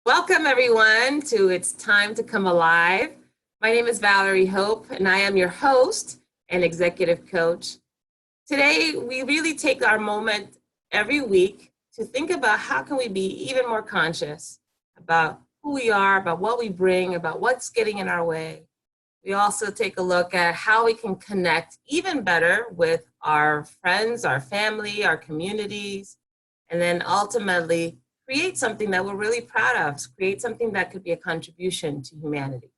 Welcome, everyone, to It's Time to Come Alive. My name is Valerie Hope, and I am your host and executive coach. Today, we really take our moment every week to think about how can we be even more conscious about who we are, about what we bring, about what's getting in our way. We also take a look at how we can connect even better with our friends, our family, our communities, and then ultimately create something that we're really proud of, create something that could be a contribution to humanity.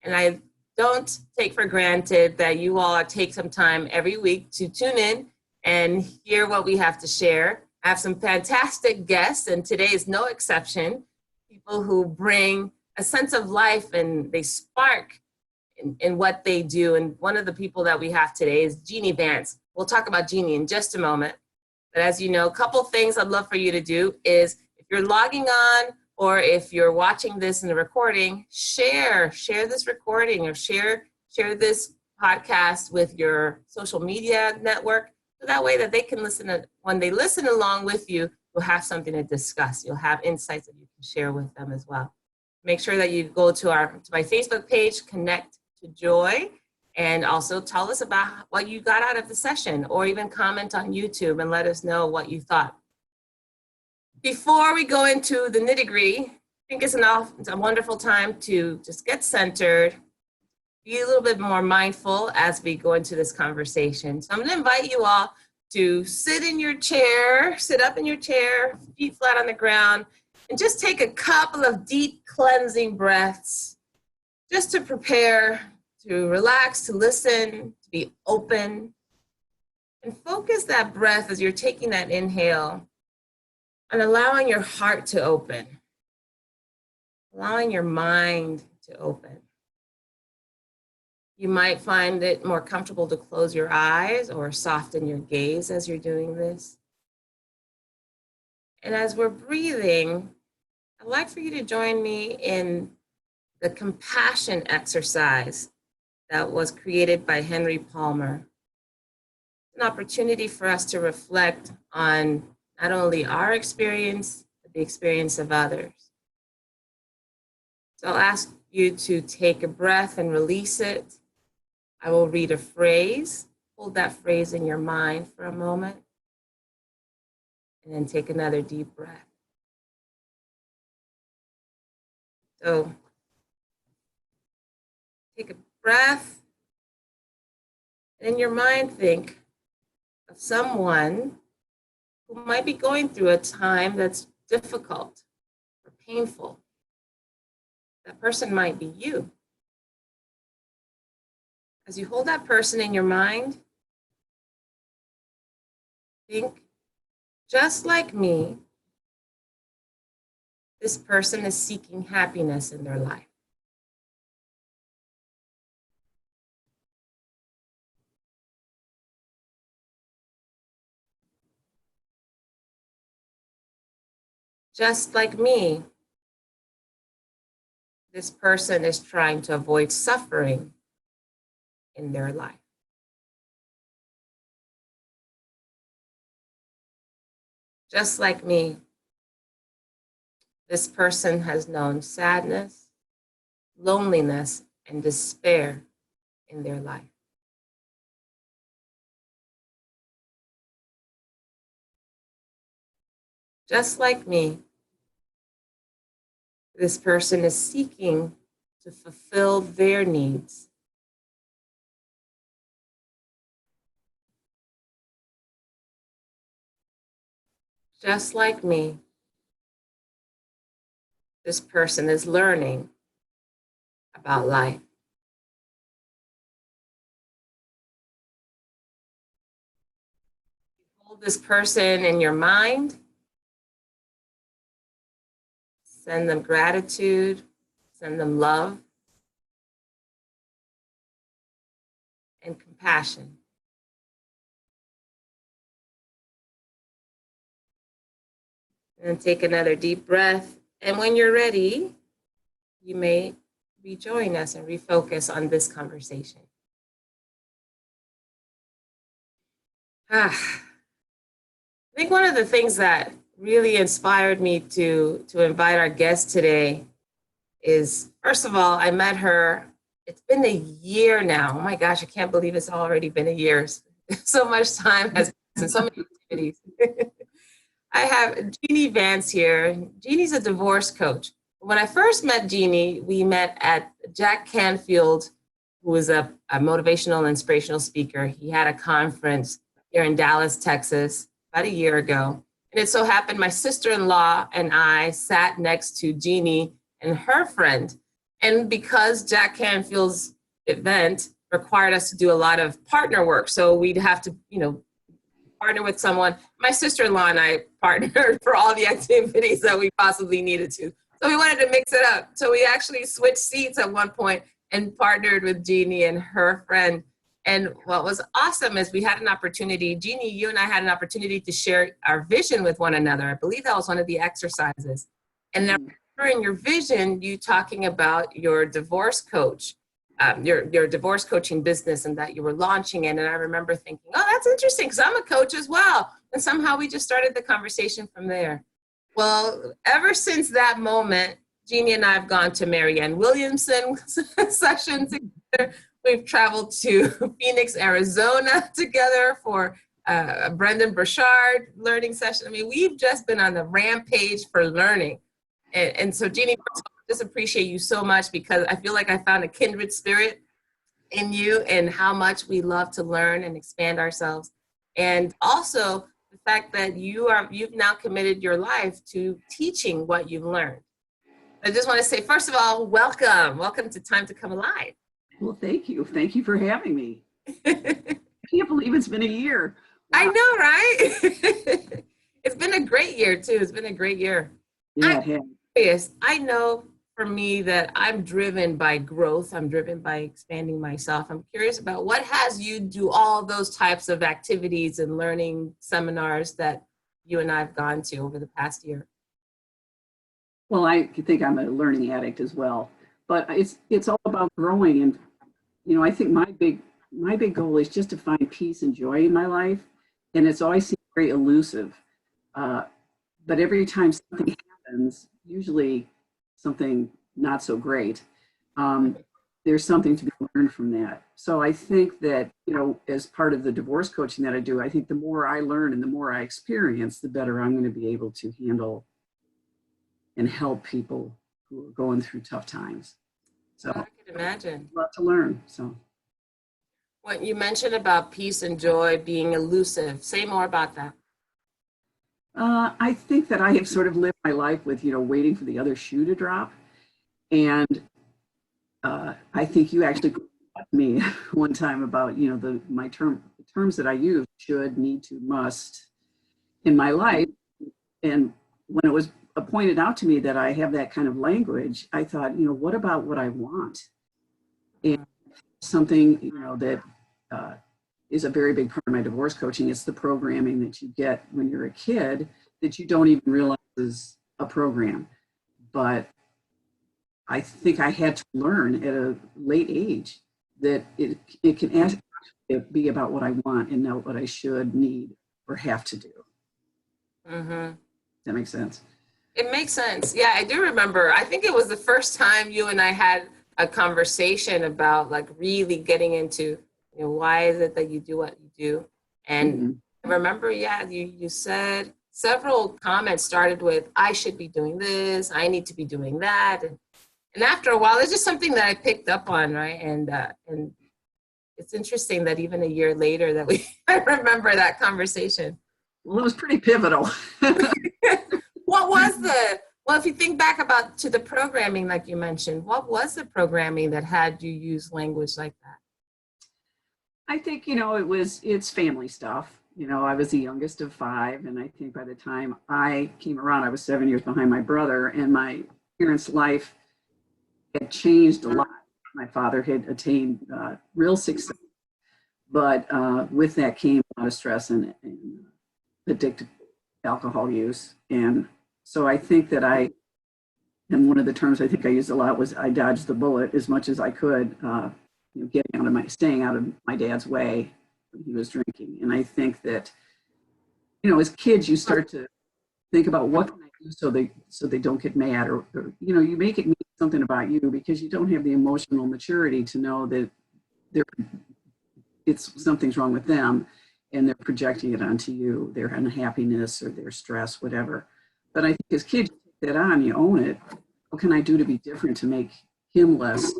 And I don't take for granted that you all take some time every week to tune in and hear what we have to share. I have some fantastic guests, and today is no exception. People who bring a sense of life and they spark in what they do. And one of the people that we have today is Jeanie Vance. We'll talk about Jeanie in just a moment. But as you know, a couple things I'd love for you to do is if you're logging on or if you're watching this in the recording, share this recording or share this podcast with your social media network. So that way that they can when they listen along with you, you'll have something to discuss. You'll have insights that you can share with them as well. Make sure that you go to my Facebook page, Connect to Joy, and also tell us about what you got out of the session, or even comment on YouTube and let us know what you thought. Before we go into the nitty-gritty, I think it's a wonderful time to just get centered, be a little bit more mindful as we go into this conversation. So I'm going to invite you all to sit up in your chair, feet flat on the ground, and just take a couple of deep cleansing breaths just to prepare to relax, to listen, to be open, and focus that breath as you're taking that inhale on allowing your heart to open, allowing your mind to open. You might find it more comfortable to close your eyes or soften your gaze as you're doing this. And as we're breathing, I'd like for you to join me in the compassion exercise that was created by Henry Palmer. An opportunity for us to reflect on not only our experience, but the experience of others. So I'll ask you to take a breath and release it. I will read a phrase. Hold that phrase in your mind for a moment. And then take another deep breath. So take a breath. And in your mind, think of someone who might be going through a time that's difficult or painful. That person might be you. As you hold that person in your mind, think, just like me, this person is seeking happiness in their life. Just like me, this person is trying to avoid suffering in their life. Just like me, this person has known sadness, loneliness, and despair in their life. Just like me, this person is seeking to fulfill their needs. Just like me, this person is learning about life. Hold this person in your mind. Send them gratitude, send them love and compassion. And then take another deep breath. And when you're ready, you may rejoin us and refocus on this conversation. I think one of the things that really inspired me to invite our guest today is, first of all, I met her. It's been a year now. Oh my gosh, I can't believe it's already been a year. So much time has passed and so many activities. I have Jeanie Vance here. Jeanie's a divorce coach. When I first met Jeanie, we met at Jack Canfield, who was a motivational and inspirational speaker. He had a conference here in Dallas, Texas, about a year ago. And it so happened my sister-in-law and I sat next to Jeanie and her friend. And because Jack Canfield's event required us to do a lot of partner work, so we'd have to, partner with someone. My sister-in-law and I partnered for all the activities that we possibly needed to. So we wanted to mix it up. So we actually switched seats at one point and partnered with Jeanie and her friend. And what was awesome is we had an opportunity, Jeanie, you and I had an opportunity to share our vision with one another. I believe that was one of the exercises. And in your vision, you talking about your divorce coach, your divorce coaching business, and that you were launching it. And I remember thinking, oh, that's interesting because I'm a coach as well. And somehow we just started the conversation from there. Well, ever since that moment, Jeanie and I have gone to Marianne Williamson sessions together. We've traveled to Phoenix, Arizona together for a Brendan Burchard learning session. I mean, we've just been on the rampage for learning. And so, Jeanie, I just appreciate you so much because I feel like I found a kindred spirit in you and how much we love to learn and expand ourselves. And also the fact that you've now committed your life to teaching what you've learned. I just want to say, first of all, welcome. Welcome to Time to Come Alive. Well, thank you. Thank you for having me. I can't believe it's been a year. Wow. I know, right? It's been a great year, too. It's been a great year. Yeah, it has. Yes, I know for me that I'm driven by growth. I'm driven by expanding myself. I'm curious about what has you do all those types of activities and learning seminars that you and I have gone to over the past year. Well, I think I'm a learning addict as well, but it's all about growing. And, I think my big goal is just to find peace and joy in my life. And it's always seemed very elusive. But every time something happens, usually something not so great, there's something to be learned from that. So I think that, as part of the divorce coaching that I do, I think the more I learn and the more I experience, the better I'm going to be able to handle and help people who are going through tough times. So I can imagine. A lot to learn. So what you mentioned about peace and joy being elusive, say more about that. I think that I have sort of lived my life with, waiting for the other shoe to drop. And I think you actually asked me one time about, the terms that I use, should, need to, must in my life. And when it was pointed out to me that I have that kind of language, I thought, what about what I want? And something, that is a very big part of my divorce coaching. It's the programming that you get when you're a kid that you don't even realize is a program. But I think I had to learn at a late age that it can actually be about what I want and not what I should, need, or have to do. Mm-hmm. Does that make sense? It makes sense. Yeah, I do remember. I think it was the first time you and I had a conversation about like really getting into, why is it that you do what you do? And I remember, you said several comments started with, I should be doing this, I need to be doing that. And after a while, it's just something that I picked up on, right? And it's interesting that even a year later that I remember that conversation. Well, it was pretty pivotal. If you think back to the programming, like you mentioned, what was the programming that had you use language like that? I think, it's family stuff. I was the youngest of 5. And I think by the time I came around, I was 7 years behind my brother, and my parents' life had changed a lot. My father had attained real success, but with that came a lot of stress and addicted alcohol use. And so I think that and one of the terms I think I used a lot was I dodged the bullet as much as I could, staying out of my dad's way when he was drinking. And I think that, as kids, you start to think about what can I do so they don't get mad, or you make it mean something about you because you don't have the emotional maturity to know that something's wrong with them and they're projecting it onto you, their unhappiness or their stress, whatever. But I think as kids, you take that on, you own it. What can I do to be different to make him less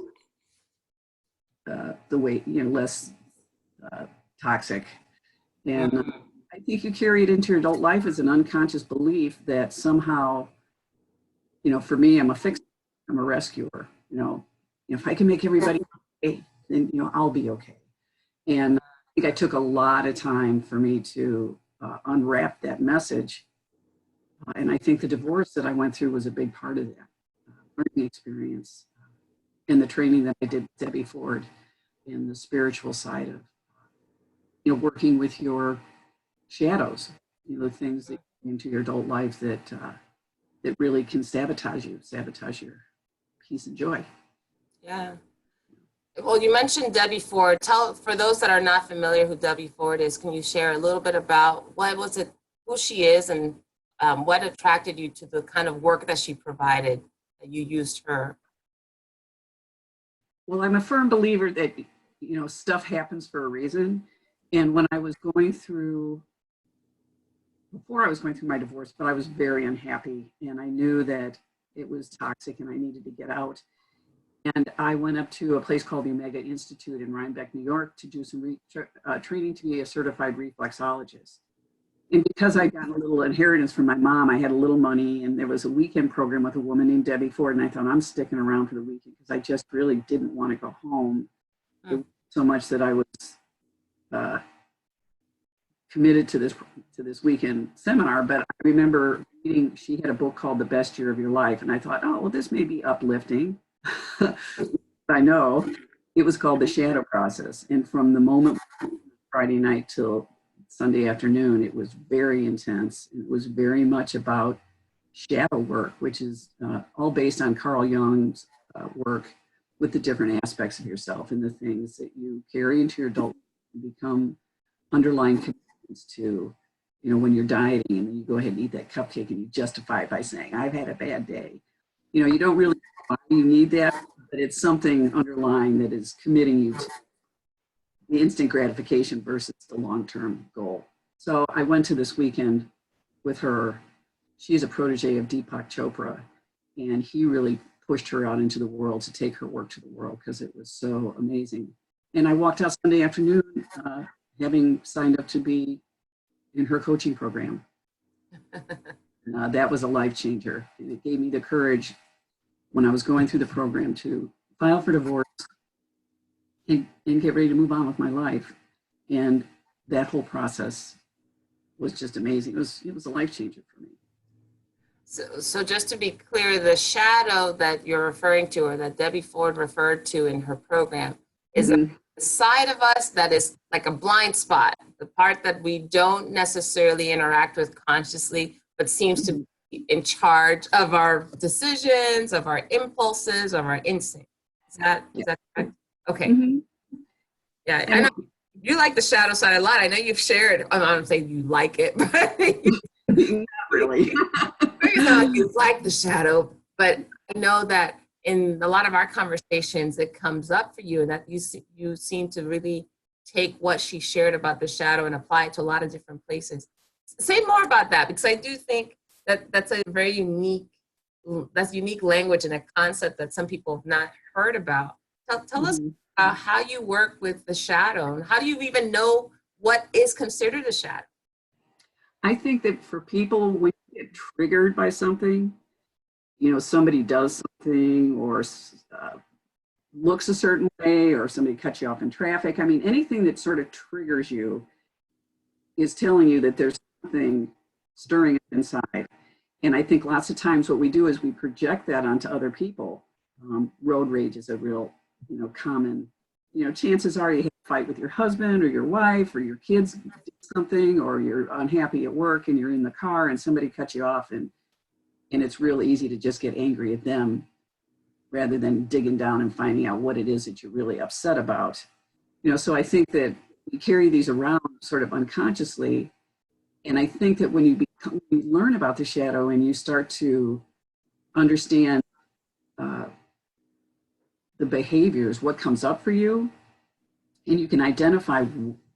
less toxic? And I think you carry it into your adult life as an unconscious belief that somehow, for me, I'm a rescuer. If I can make everybody okay, then I'll be okay. And I think I took a lot of time for me to unwrap that message. And I think the divorce that I went through was a big part of that learning experience and the training that I did with Debbie Ford in the spiritual side of, working with your shadows, the things that come into your adult life that really can sabotage your peace and joy. Yeah. Well, you mentioned Debbie Ford. For those that are not familiar who Debbie Ford is, can you share a little bit about who she is, and what attracted you to the kind of work that she provided, that you used her? Well, I'm a firm believer that, stuff happens for a reason. And when I was before I was going through my divorce, but I was very unhappy and I knew that it was toxic and I needed to get out. And I went up to a place called the Omega Institute in Rhinebeck, New York to do some training to be a certified reflexologist. And because I got a little inheritance from my mom, I had a little money, and there was a weekend program with a woman named Debbie Ford. And I thought, I'm sticking around for the weekend because I just really didn't want to go home so much that I was committed to this weekend seminar. But I remember reading, she had a book called The Best Year of Your Life. And I thought, oh, well, this may be uplifting. I know it was called The Shadow Process. And from the moment Friday night till Sunday afternoon, it was very intense. It was very much about shadow work, which is all based on Carl Jung's work with the different aspects of yourself and the things that you carry into your adult life and become underlying commitments to, when you're dieting and then you go ahead and eat that cupcake and you justify it by saying, I've had a bad day. You don't really know why you need that, but it's something underlying that is committing you to the instant gratification versus the long-term goal. So I went to this weekend with her. She's a protege of Deepak Chopra, and he really pushed her out into the world to take her work to the world because it was so amazing. And I walked out Sunday afternoon having signed up to be in her coaching program. That was a life changer. And it gave me the courage when I was going through the program to file for divorce and get ready to move on with my life. And that whole process was just amazing. It was a life changer for me. So just to be clear, the shadow that you're referring to, or that Debbie Ford referred to in her program, is a side of us that is like a blind spot, the part that we don't necessarily interact with consciously, but seems to be in charge of our decisions, of our impulses, of our instincts. Is that correct? Okay. Yeah, I know you like the shadow side a lot. I know you've shared. I'm not saying you like it, but not really. It's not like you like the shadow, but I know that in a lot of our conversations, it comes up for you, and that you seem to really take what she shared about the shadow and apply it to a lot of different places. Say more about that, because I do think that that's a very unique language and a concept that some people have not heard about. Tell us how you work with the shadow, and how do you even know what is considered a shadow? I think that for people, when you get triggered by something, somebody does something or looks a certain way, or somebody cuts you off in traffic. I mean, anything that sort of triggers you is telling you that there's something stirring inside. And I think lots of times what we do is we project that onto other people. Road rage is a real, common, chances are you have a fight with your husband or your wife or your kids did something, or you're unhappy at work and you're in the car and somebody cuts you off, and it's real easy to just get angry at them rather than digging down and finding out what it is that you're really upset about. So I think that we carry these around sort of unconsciously. And I think that when you you learn about the shadow and you start to understand the behaviors, what comes up for you, and you can identify,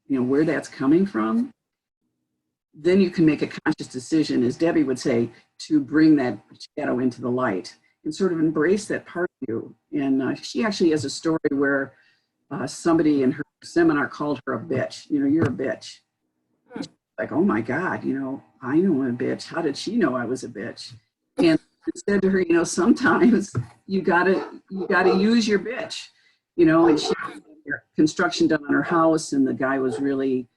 where that's coming from, then you can make a conscious decision, as Debbie would say, to bring that shadow into the light and sort of embrace that part of you. And she actually has a story where somebody in her seminar called her a bitch. You're a bitch. Like, oh my God, I know I'm a bitch. How did she know I was a bitch? And I said to her, sometimes you gotta use your bitch, and she had construction done on her house, and the guy was really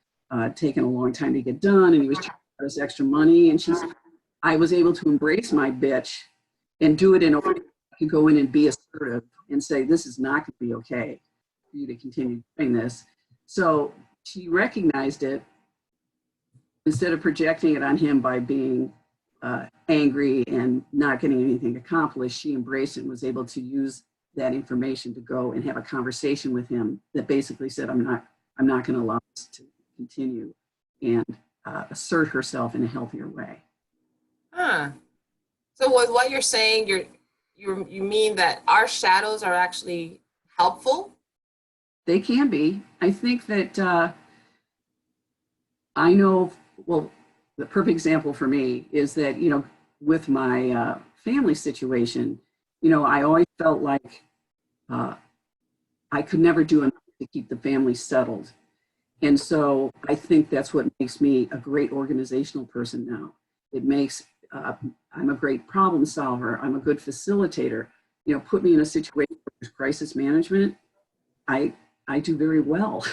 taking a long time to get done, and he was charging us extra money. And she said, I was able to embrace my bitch and do it in a way I could go in and be assertive and say, this is not going to be okay for you to continue doing this. So she recognized it. Instead of projecting it on him by being angry and not getting anything accomplished, she embraced it and was able to use that information to go and have a conversation with him that basically said, I'm not going to allow this to continue, and assert herself in a healthier way. So with what you're saying, you mean that our shadows are actually helpful? They can be. I think that I know, well, the perfect example for me is that, with my family situation, I always felt like I could never do enough to keep the family settled. And so I think that's what makes me a great organizational person now. It makes, I'm a great problem solver. I'm a good facilitator. Put me in a situation where there's crisis management, I do very well.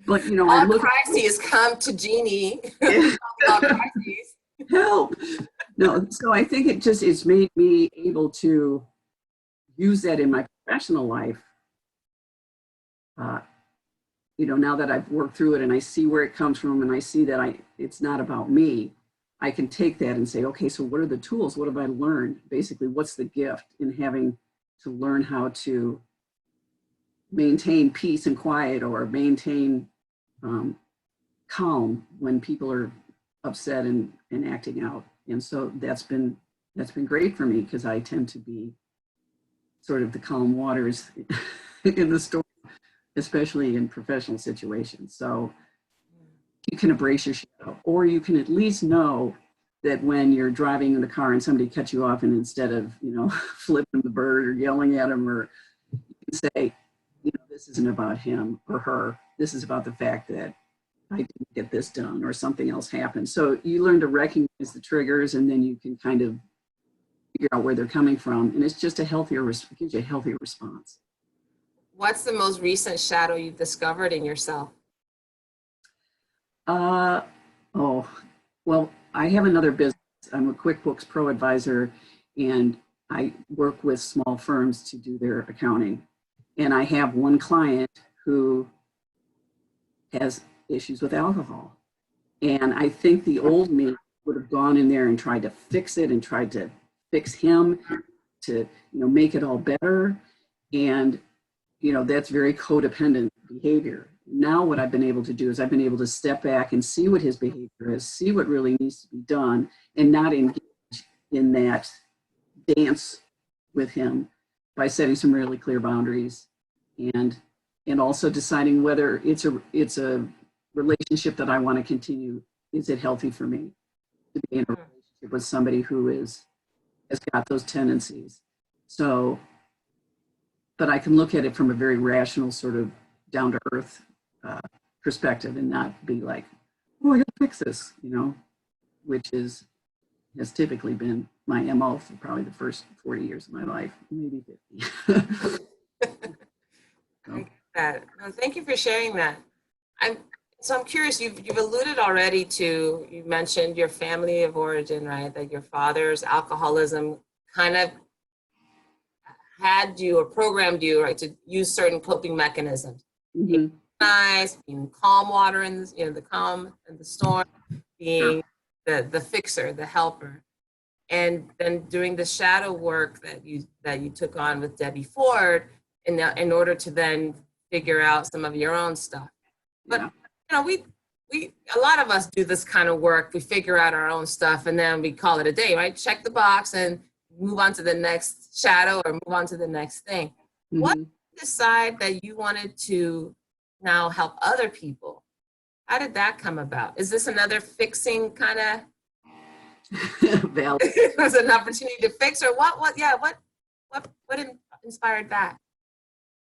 But all crises come to Jeanie. Help. No, so I think it's made me able to use that in my professional life. Now that I've worked through it and I see where it comes from and I see that it's not about me, I can take that and say, okay, so what are the tools? What have I learned? Basically, what's the gift in having to learn how to maintain peace and quiet, or maintain calm when people are upset and acting out. And so that's been great for me, because I tend to be sort of the calm waters in the storm, especially in professional situations. So you can embrace your shadow, or you can at least know that when you're driving in the car and somebody cuts you off, and instead of, flipping the bird or yelling at them, or you can say, this isn't about him or her. This is about the fact that I didn't get this done or something else happened. So you learn to recognize the triggers, and then you can kind of figure out where they're coming from. And it's just gives you a healthier response. What's the most recent shadow you've discovered in yourself? Well, I have another business. I'm a QuickBooks Pro advisor, and I work with small firms to do their accounting. And I have one client who has issues with alcohol. And I think the old me would have gone in there and tried to fix it and tried to fix him to, make it all better. And, that's very codependent behavior. Now what I've been able to do is I've been able to step back and see what his behavior is, see what really needs to be done, and not engage in that dance with him by setting some really clear boundaries, and also deciding whether it's a relationship that I want to continue. Is it healthy for me to be in a relationship with somebody who has got those tendencies? So, but I can look at it from a very rational, sort of down to earth perspective, and not be like, oh, I gotta fix this, which has typically been my MO for probably the first 40 years of my life, maybe 50. Thank you for sharing that. I'm curious, you've alluded already to, you mentioned your family of origin, right? That your father's alcoholism kind of had you or programmed you, right, to use certain coping mechanisms. Mm-hmm. Nice, being calm water in the calm and the storm, being the fixer, the helper. And then doing the shadow work that you took on with Debbie Ford in order to then figure out some of your own stuff. But we a lot of us do this kind of work. We figure out our own stuff and then we call it a day, right? Check the box and move on to the next shadow or move on to the next thing. What Mhm. decide that you wanted to now help other people? How did that come about? Is this another fixing kind of Val, was an opportunity to fix, or what inspired that?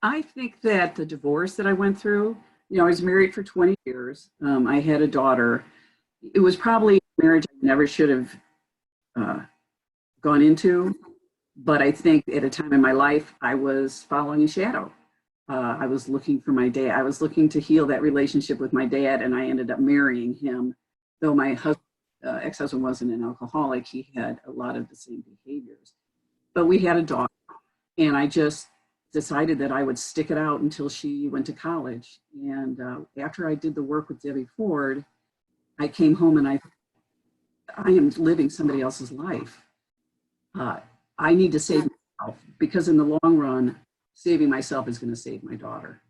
I think that the divorce that I went through, I was married for 20 years. I had a daughter. It was probably a marriage I never should have uh, gone into, but I think at a time in my life, I was following a shadow. I was looking for my dad. I was looking to heal that relationship with my dad, and I ended up marrying him. Though my ex-husband wasn't an alcoholic, he had a lot of the same behaviors. But we had a daughter, and I just decided that I would stick it out until she went to college. And after I did the work with Debbie Ford, I came home and I am living somebody else's life. Uh, I need to save myself because in the long run, saving myself is going to save my daughter.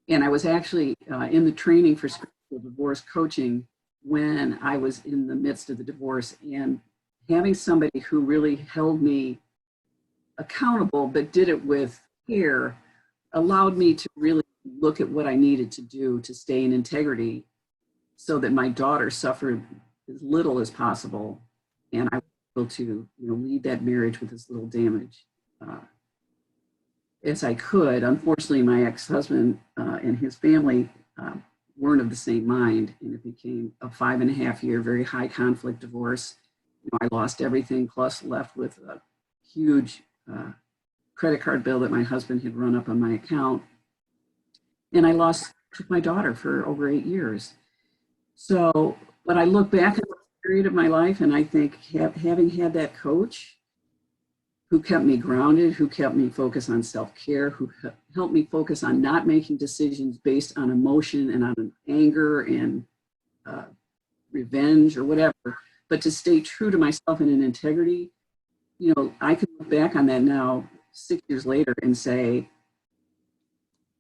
And I was actually in the training for spiritual divorce coaching when I was in the midst of the divorce, and having somebody who really held me accountable but did it with care allowed me to really look at what I needed to do to stay in integrity so that my daughter suffered as little as possible, and I was able to lead that marriage with as little damage as I could. Unfortunately, my ex-husband and his family weren't of the same mind, and it became a 5.5-year, very high conflict divorce. I lost everything, plus left with a huge credit card bill that my husband had run up on my account, and I lost my daughter for over 8 years. So, when I look back at the period of my life, and I think having had that coach who kept me grounded, who kept me focused on self-care, who helped me focus on not making decisions based on emotion and on anger and revenge or whatever, but to stay true to myself and in integrity. I can look back on that now 6 years later and say,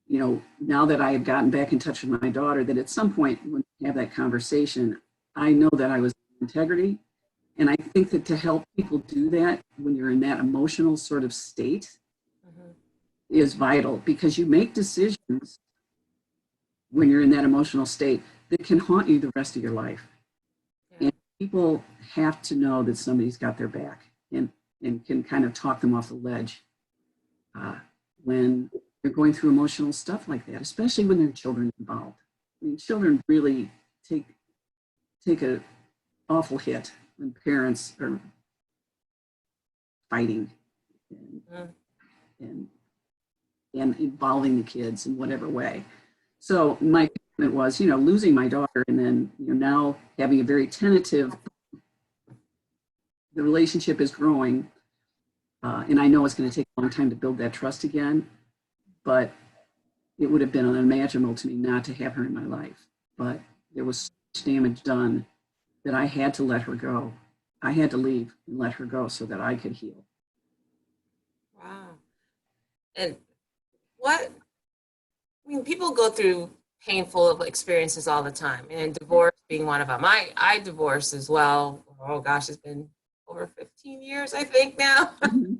now that I had gotten back in touch with my daughter, that at some point when we have that conversation, I know that I was in integrity. And I think that to help people do that when you're in that emotional sort of state is vital, because you make decisions when you're in that emotional state that can haunt you the rest of your life. Yeah. And people have to know that somebody's got their back and can kind of talk them off the ledge when they're going through emotional stuff like that, especially when there are children involved. I mean, children really take a awful hit when parents are fighting and involving the kids in whatever way. So my commitment was, losing my daughter, and then now having a very tentative. The relationship is growing, and I know it's going to take a long time to build that trust again. But it would have been unimaginable to me not to have her in my life. But there was so much damage done that I had to let her go. I had to leave and let her go so that I could heal. Wow. And people go through painful experiences all the time, and divorce being one of them. I divorced as well. Oh gosh, it's been over 15 years, I think now. Mm-hmm.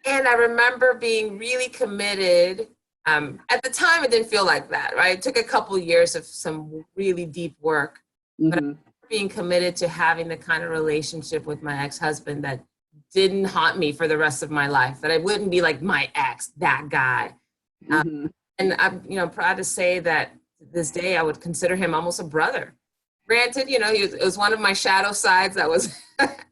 And I remember being really committed. At the time, it didn't feel like that, right? It took a couple of years of some really deep work. Mm-hmm. But I remember being committed to having the kind of relationship with my ex-husband that didn't haunt me for the rest of my life, that I wouldn't be like my ex, that guy. Mm-hmm. And I'm proud to say that to this day, I would consider him almost a brother. Granted, it was one of my shadow sides that was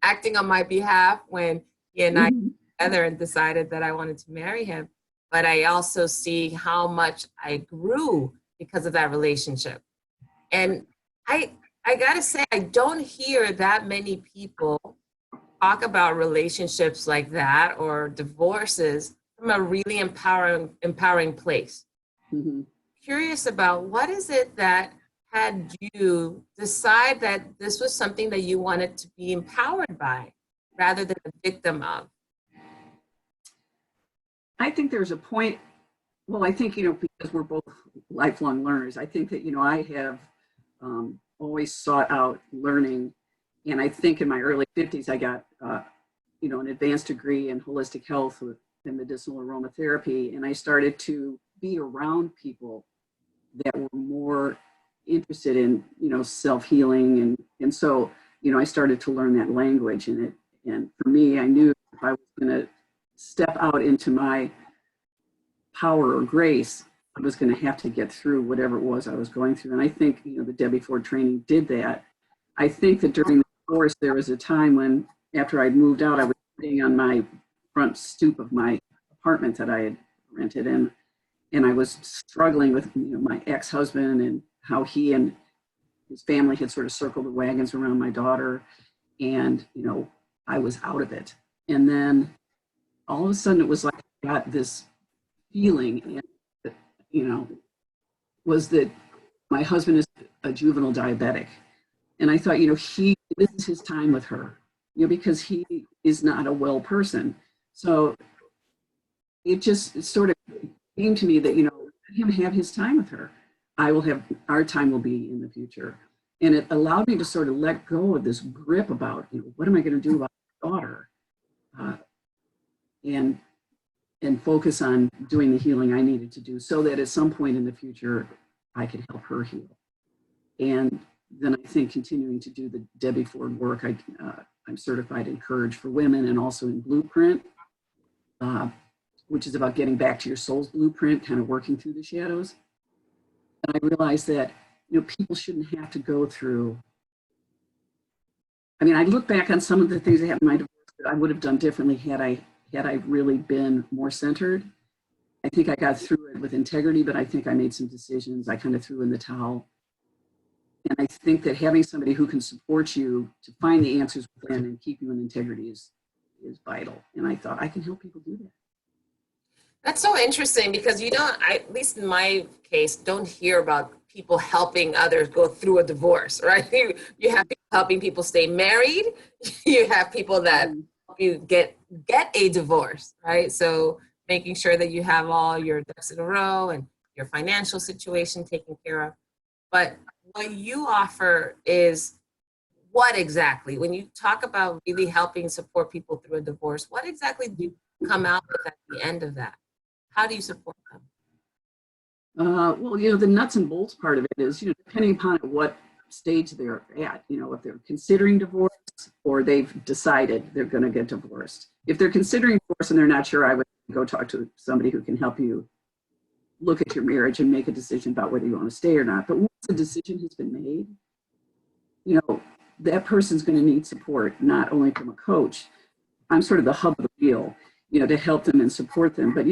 acting on my behalf when he and I together and decided that I wanted to marry him. But I also see how much I grew because of that relationship. And I gotta say, I don't hear that many people talk about relationships like that or divorces from a really empowering place. Mm-hmm. Curious about what is it that had you decide that this was something that you wanted to be empowered by rather than a victim of? I think there's a point, well, I think, because we're both lifelong learners, I think that, I have always sought out learning. And I think in my early 50s, I got, an advanced degree in holistic health and medicinal aromatherapy. And I started to be around people that were more interested in, self-healing. And so, I started to learn that language. And for me, I knew if I was going to step out into my power or grace, I was going to have to get through whatever it was I was going through. And I think, the Debbie Ford training did that. I think that during the course, there was a time when, after I'd moved out, I was sitting on my front stoop of my apartment that I had rented in, and I was struggling with, my ex-husband and how he and his family had sort of circled the wagons around my daughter. And, I was out of it. And then all of a sudden it was like I got this feeling, and, was that my husband is a juvenile diabetic. And I thought, this is his time with her, because he is not a well person. So it sort of came to me that, let him have his time with her. Our time will be in the future. And it allowed me to sort of let go of this grip about, what am I going to do about my daughter? And focus on doing the healing I needed to do so that at some point in the future, I could help her heal. And then I think continuing to do the Debbie Ford work, I'm certified in Courage for Women and also in Blueprint, which is about getting back to your soul's blueprint, kind of working through the shadows. And I realized that, people shouldn't have to go through. I mean, I look back on some of the things that happened in my divorce that I would have done differently had I really been more centered. I think I got through it with integrity, but I think I made some decisions. I kind of threw in the towel. And I think that having somebody who can support you to find the answers within and keep you in integrity is vital. And I thought I can help people do that. That's so interesting because at least in my case, don't hear about people helping others go through a divorce, right? You have people helping people stay married. You have people that help you get a divorce, right? So making sure that you have all your ducks in a row and your financial situation taken care of. But what you offer is what exactly? When you talk about really helping support people through a divorce, what exactly do you come out with at the end of that? How do you support them? Well, the nuts and bolts part of it is, depending upon at what stage they're at, if they're considering divorce or they've decided they're going to get divorced. If they're considering divorce and they're not sure, I would go talk to somebody who can help you look at your marriage and make a decision about whether you want to stay or not. But once the decision has been made, that person's going to need support, not only from a coach. I'm sort of the hub of the wheel, to help them and support them. But,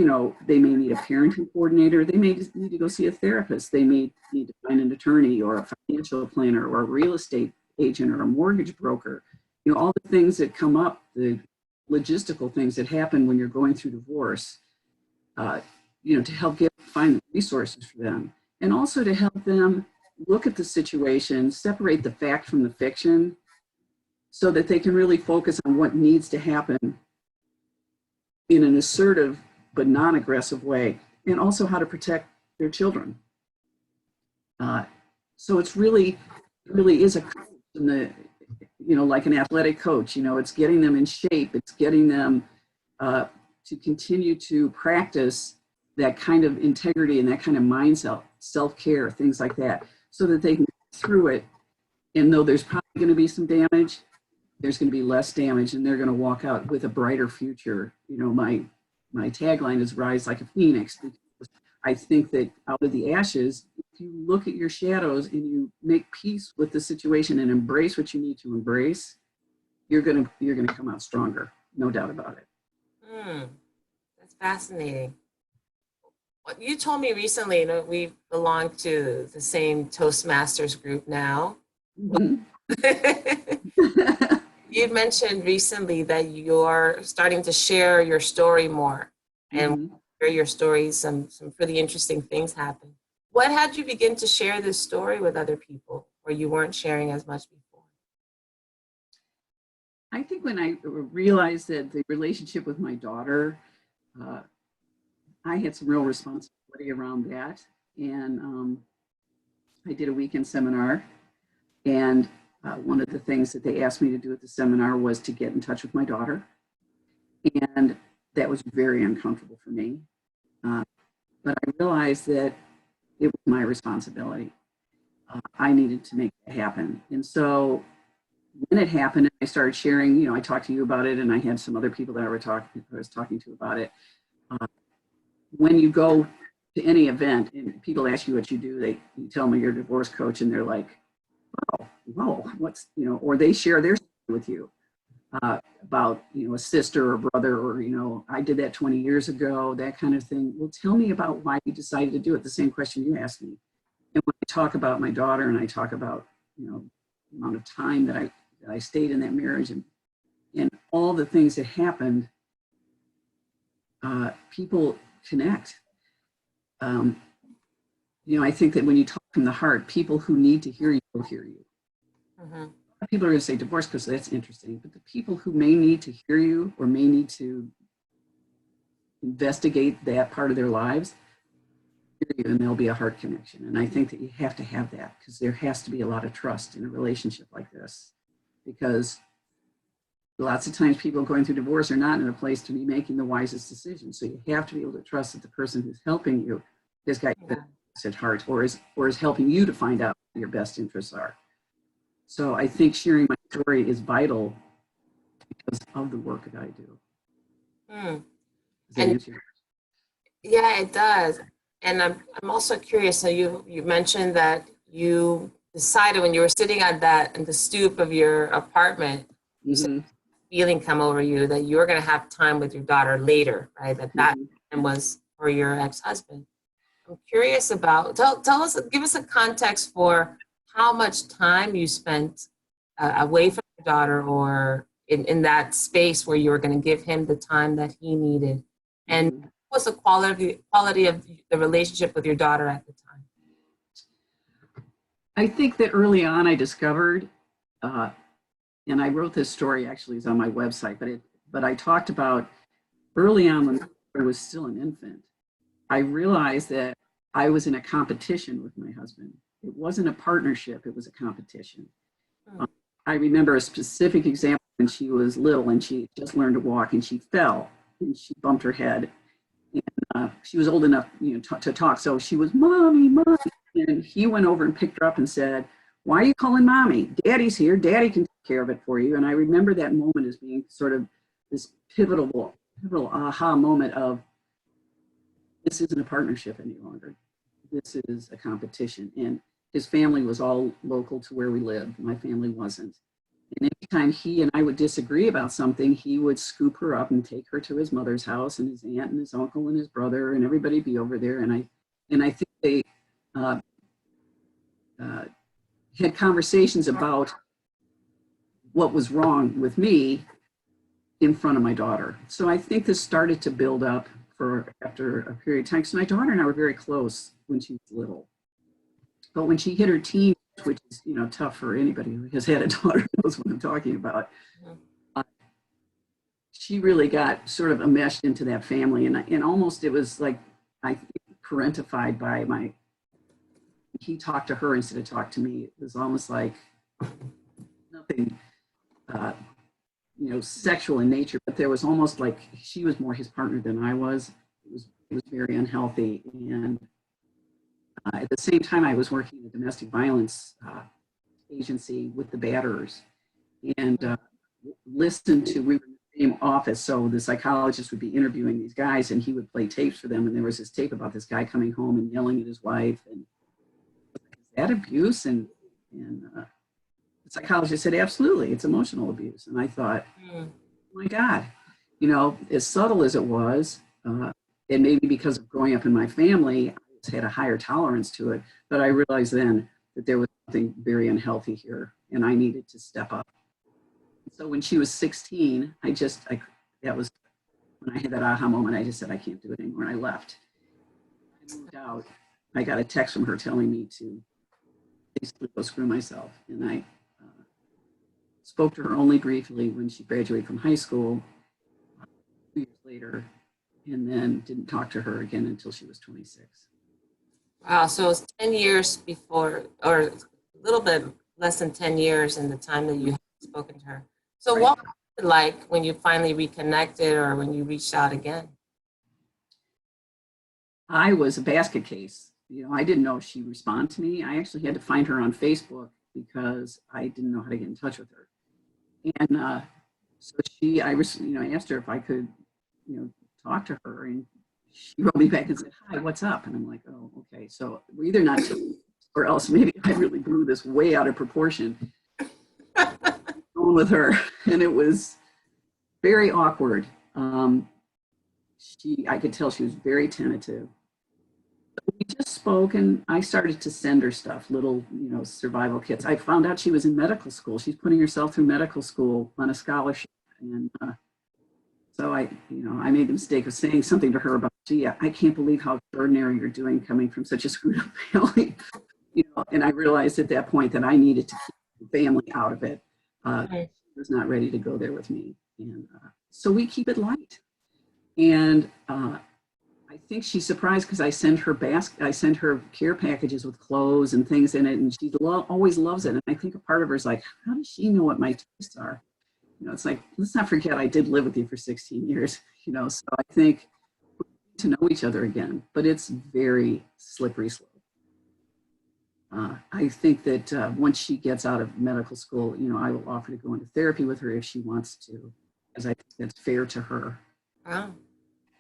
they may need a parenting coordinator. They may just need to go see a therapist. They may need to find an attorney or a financial planner or a real estate agent or a mortgage broker. All the things that come up, the logistical things that happen when you're going through divorce, to help find the resources for them. And also to help them look at the situation, separate the fact from the fiction so that they can really focus on what needs to happen in an assertive but non-aggressive way, and also how to protect their children. So it really is a coach in the, like an athletic coach. It's getting them in shape. It's getting them to continue to practice that kind of integrity and that kind of mindset, self-care, things like that, so that they can get through it. And though there's probably going to be some damage, there's going to be less damage, and they're going to walk out with a brighter future. My tagline is "Rise like a phoenix," because I think that out of the ashes, if you look at your shadows and you make peace with the situation and embrace what you need to embrace, you're gonna come out stronger, no doubt about it. That's fascinating. You told me recently, we belong to the same Toastmasters group now. Mm-hmm. You mentioned recently that you're starting to share your story more, and share your stories. Some pretty interesting things happen. What had you begin to share this story with other people, where you weren't sharing as much before? I think when I realized that the relationship with my daughter, I had some real responsibility around that, and I did a weekend seminar. And one of the things that they asked me to do at the seminar was to get in touch with my daughter. And that was very uncomfortable for me. But I realized that it was my responsibility. I needed to make it happen. And so when it happened, I started sharing, I talked to you about it, and I had some other people that I was talking to about it. When you go to any event and people ask you what you do, you tell them you're a divorce coach, and they're like, oh, whoa, or they share their story with you about, a sister or brother, or, I did that 20 years ago, that kind of thing. Well, tell me about why you decided to do it. The same question you asked me. And when I talk about my daughter and I talk about, the amount of time that I stayed in that marriage and all the things that happened, people connect. I think that when you talk from the heart, people who need to hear you will hear you. Mm-hmm. People are going to say divorce because that's interesting, but the people who may need to hear you or may need to investigate that part of their lives, hear you, and there'll be a heart connection. And I think that you have to have that because there has to be a lot of trust in a relationship like this, because lots of times people going through divorce are not in a place to be making the wisest decisions. So you have to be able to trust that the person who's helping you has got your best at heart, or is helping you to find out what your best interests are. So I think sharing my story is vital because of the work that I do. Mm. Yeah, it does. And I'm also curious. So you mentioned that you decided when you were sitting on the stoop of your apartment, mm-hmm. feeling come over you that you were going to have time with your daughter later, right? That Mm-hmm. time was for your ex-husband. I'm curious about, give us a context for how much time you spent away from your daughter, or in that space where you were going to give him the time that he needed. And Mm-hmm. what was the quality of the relationship with your daughter at the time? I think that early on I discovered, and I wrote this story actually, it's on my website, but I talked about early on when I was still an infant, I realized that I was in a competition with my husband. It wasn't a partnership, it was a competition. I remember a specific example when she was little and she just learned to walk and she fell and she bumped her head. And she was old enough to talk, so she was, "Mommy, Mommy." And he went over and picked her up and said, "Why are you calling Mommy? Daddy's here. Daddy can take care of it for you." And I remember that moment as being sort of this pivotal aha moment of, this isn't a partnership any longer. This is a competition. And his family was all local to where we lived. My family wasn't. And anytime he and I would disagree about something, he would scoop her up and take her to his mother's house, and his aunt and his uncle and his brother and everybody be over there. And I think they had conversations about what was wrong with me in front of my daughter. So I think this started to build up after a period of time. So my daughter and I were very close when she was little. But when she hit her teens, which is tough for anybody who has had a daughter knows what I'm talking about, she really got sort of enmeshed into that family, and almost it was like I parentified by he talked to her instead of talk to me. It was almost like nothing sexual in nature, but there was almost like she was more his partner than I was. It was very unhealthy. And at the same time, I was working in a domestic violence agency with the batterers, and listened to, we were in the same office, so the psychologist would be interviewing these guys and he would play tapes for them, and there was this tape about this guy coming home and yelling at his wife, and is that abuse? And the psychologist said, absolutely, it's emotional abuse. And I thought, oh my God, as subtle as it was, and maybe because of growing up in my family, I had a higher tolerance to it, but I realized then that there was something very unhealthy here and I needed to step up. So when she was 16, that was when I had that aha moment. I just said, I can't do it anymore. And I left. I moved out. I got a text from her telling me to basically go screw myself. And I spoke to her only briefly when she graduated from high school 2 years later, and then didn't talk to her again until she was 26. Wow, so it was 10 years before, or a little bit less than 10 years in the time that you have spoken to her. So Right. what was it like when you finally reconnected or when you reached out again? I was a basket case. I didn't know if she'd respond to me. I actually had to find her on Facebook because I didn't know how to get in touch with her. And so I asked her if I could, talk to her, and she wrote me back and said, "Hi, what's up?" And I'm like, "Oh, okay." So we're either not, or else maybe I really blew this way out of proportion going with her, and it was very awkward. I could tell she was very tentative. We just spoke, and I started to send her stuff, little, survival kits. I found out she was in medical school. She's putting herself through medical school on a scholarship. And so I made the mistake of saying something to her about, gee, I can't believe how extraordinary you're doing coming from such a screwed up family. And I realized at that point that I needed to keep the family out of it. She was not ready to go there with me. And so we keep it light. And I think she's surprised because I send her care packages with clothes and things in it, and she always loves it. And I think a part of her is like, how does she know what my tastes are? It's like, let's not forget I did live with you for 16 years, so I think we need to know each other again, but it's very slippery slope. I think that once she gets out of medical school, I will offer to go into therapy with her if she wants to, because I think that's fair to her. Wow.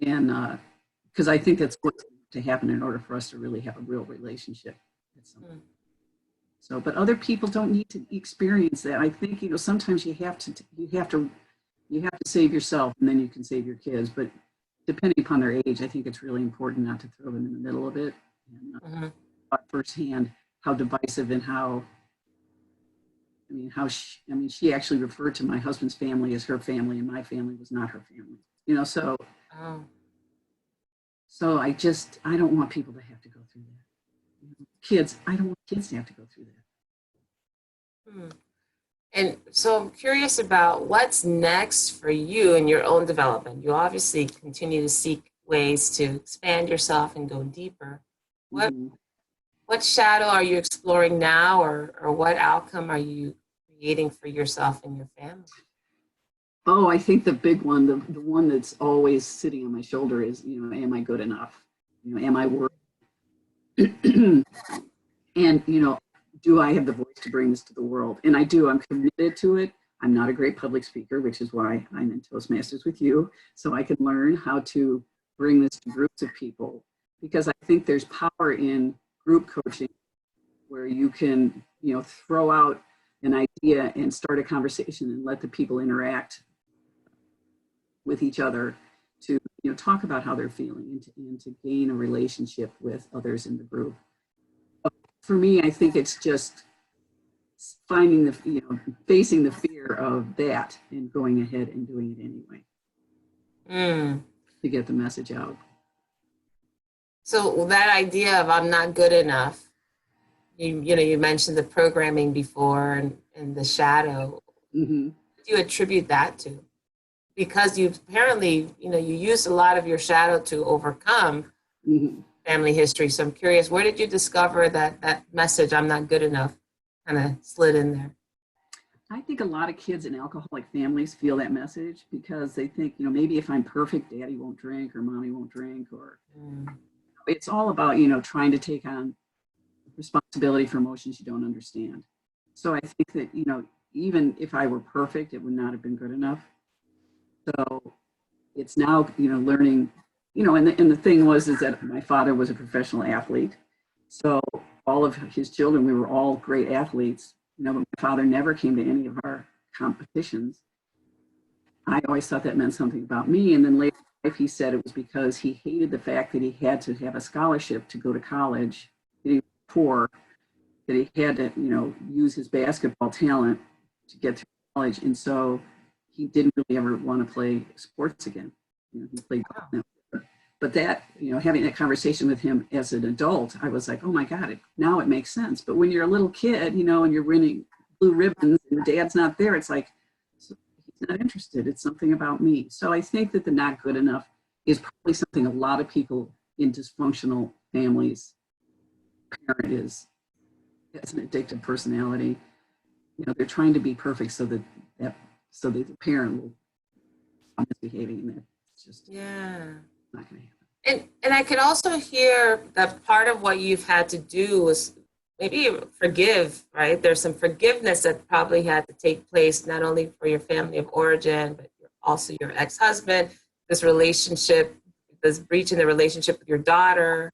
And because I think that's what's to happen in order for us to really have a real relationship. So, but other people don't need to experience that. I think sometimes you have to save yourself, and then you can save your kids. But depending upon their age, I think it's really important not to throw them in the middle of it. And firsthand how divisive and she actually referred to my husband's family as her family, and my family was not her family. So. Oh. So I don't want people to have to go through that. I don't want kids to have to go through that. And so I'm curious about what's next for you in your own development. You obviously continue to seek ways to expand yourself and go deeper. What shadow are you exploring now, or what outcome are you creating for yourself and your family? Oh, I think the big one, the one that's always sitting on my shoulder is, am I good enough? Am I worthy? And, do I have the voice to bring this to the world? And I do. I'm committed to it. I'm not a great public speaker, which is why I'm in Toastmasters with you, so I can learn how to bring this to groups of people, because I think there's power in group coaching where you can, throw out an idea and start a conversation and let the people interact with each other to talk about how they're feeling and to gain a relationship with others in the group. For me, I think it's just finding facing the fear of that and going ahead and doing it anyway to get the message out. So that idea of I'm not good enough, you mentioned the programming before and the shadow. Mm-hmm. What do you attribute that to? Because you apparently, you used a lot of your shadow to overcome family history. So I'm curious, where did you discover that message, I'm not good enough, kind of slid in there? I think a lot of kids in alcoholic families feel that message because they think, maybe if I'm perfect, daddy won't drink or mommy won't drink, or it's all about, trying to take on responsibility for emotions you don't understand. So I think that, even if I were perfect, it would not have been good enough. So it's now, learning, and the thing is that my father was a professional athlete. So all of his children, we were all great athletes, but my father never came to any of our competitions. I always thought that meant something about me. And then later in life, he said it was because he hated the fact that he had to have a scholarship to go to college, that he was poor, that he had to, use his basketball talent to get through college. And so he didn't really ever want to play sports again. He played golf. But that, having that conversation with him as an adult, I was like, oh my God, now it makes sense. But when you're a little kid, and you're winning blue ribbons and your dad's not there, it's like, so he's not interested. It's something about me. So I think that the not good enough is probably something a lot of people in dysfunctional families parent has an addictive personality. they're trying to be perfect so that the parent will stop misbehaving, and that's just not going to happen. And I could also hear that part of what you've had to do is maybe forgive, right? There's some forgiveness that probably had to take place, not only for your family of origin, but also your ex-husband, this relationship, this breach in the relationship with your daughter.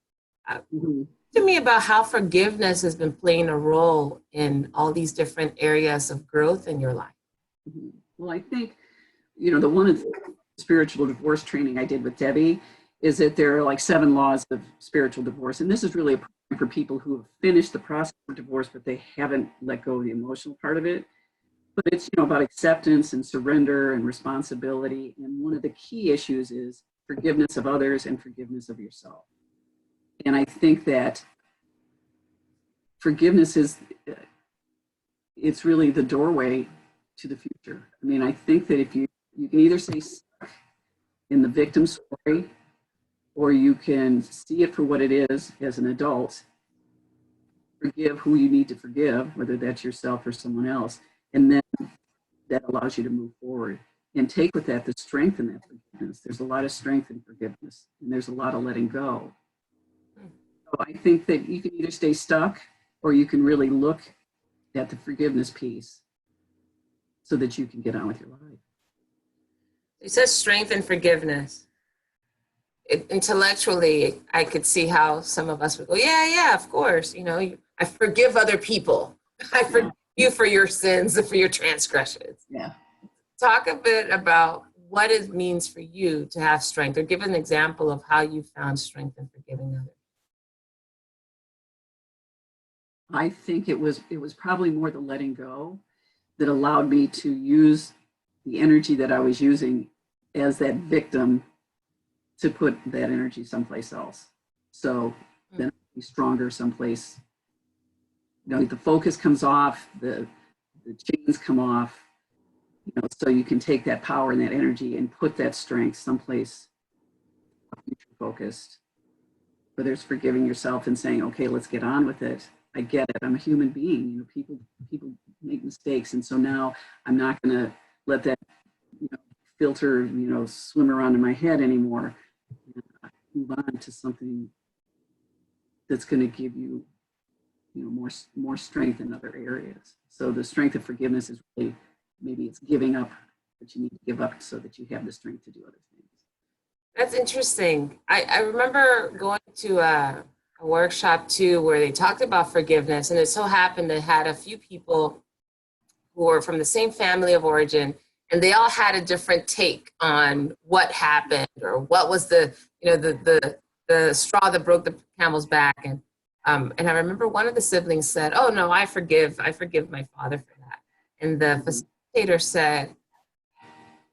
To me about how forgiveness has been playing a role in all these different areas of growth in your life. Well, I think, the one of the spiritual divorce training I did with Debbie is that there are like 7 laws of spiritual divorce. And this is really a program for people who have finished the process of divorce, but they haven't let go of the emotional part of it. But it's, about acceptance and surrender and responsibility. And one of the key issues is forgiveness of others and forgiveness of yourself. And I think that forgiveness it's really the doorway to the future. I mean, I think that if you can either stay stuck in the victim story, or you can see it for what it is as an adult, forgive who you need to forgive, whether that's yourself or someone else, and then that allows you to move forward and take with that the strength in that forgiveness. There's a lot of strength in forgiveness, and there's a lot of letting go. So I think that you can either stay stuck, or you can really look at the forgiveness piece so that you can get on with your life. It says strength and forgiveness. Intellectually, I could see how some of us would go, yeah, of course. I forgive other people. I forgive you for your sins and for your transgressions. Yeah. Talk a bit about what it means for you to have strength, or give an example of how you found strength in forgiving others. I think it was probably more the letting go that allowed me to use the energy that I was using as that victim to put that energy someplace else. So then I'll be stronger someplace. The focus comes off, the chains come off, so you can take that power and that energy and put that strength someplace future focused. Whether it's forgiving yourself and saying, okay, let's get on with it. I get it. I'm a human being. People make mistakes. And so now I'm not going to let that, filter, swim around in my head anymore. Move on to something that's going to give you, more strength in other areas. So the strength of forgiveness is really, maybe it's giving up what you need to give up so that you have the strength to do other things. That's interesting. I remember going to a workshop too, where they talked about forgiveness, and it so happened they had a few people who were from the same family of origin, and they all had a different take on what happened, or what was the straw that broke the camel's back. And I remember one of the siblings said, "Oh no, I forgive my father for that." And the facilitator said,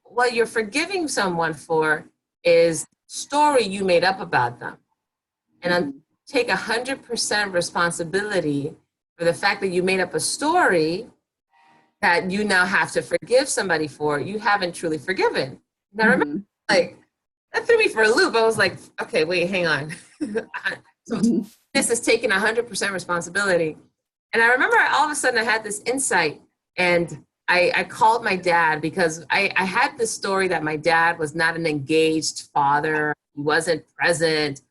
"What you're forgiving someone for is story you made up about them, and take 100% responsibility for the fact that you made up a story that you now have to forgive somebody for. You haven't truly forgiven." And I remember, that threw me for a loop. I was like, okay, wait, hang on. So this is taking 100% responsibility. And I remember all of a sudden I had this insight, and I called my dad, because I had this story that my dad was not an engaged father. He wasn't present,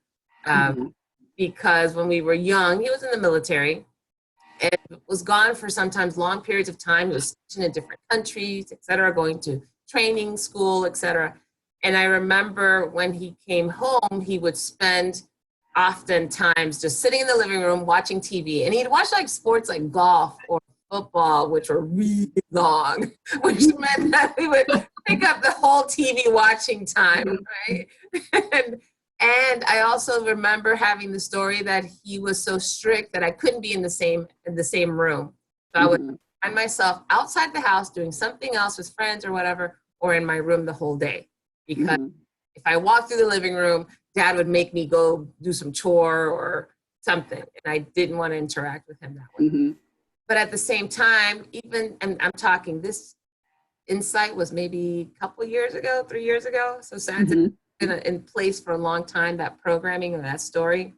because when we were young, he was in the military and was gone for sometimes long periods of time. He was stationed in different countries, et cetera, going to training school, et cetera. And I remember when he came home, he would spend oftentimes just sitting in the living room watching TV. And he'd watch like sports like golf or football, which were really long, which meant that we would pick up the whole TV watching time, right? And I also remember having the story that he was so strict that I couldn't be in the same room. So I would find myself outside the house doing something else with friends or whatever, or in my room the whole day. Because if I walked through the living room, Dad would make me go do some chore or something, and I didn't want to interact with him that way. But at the same time, and I'm talking, this insight was maybe a couple years ago, 3 years ago. So Santa been in place for a long time, that programming and that story.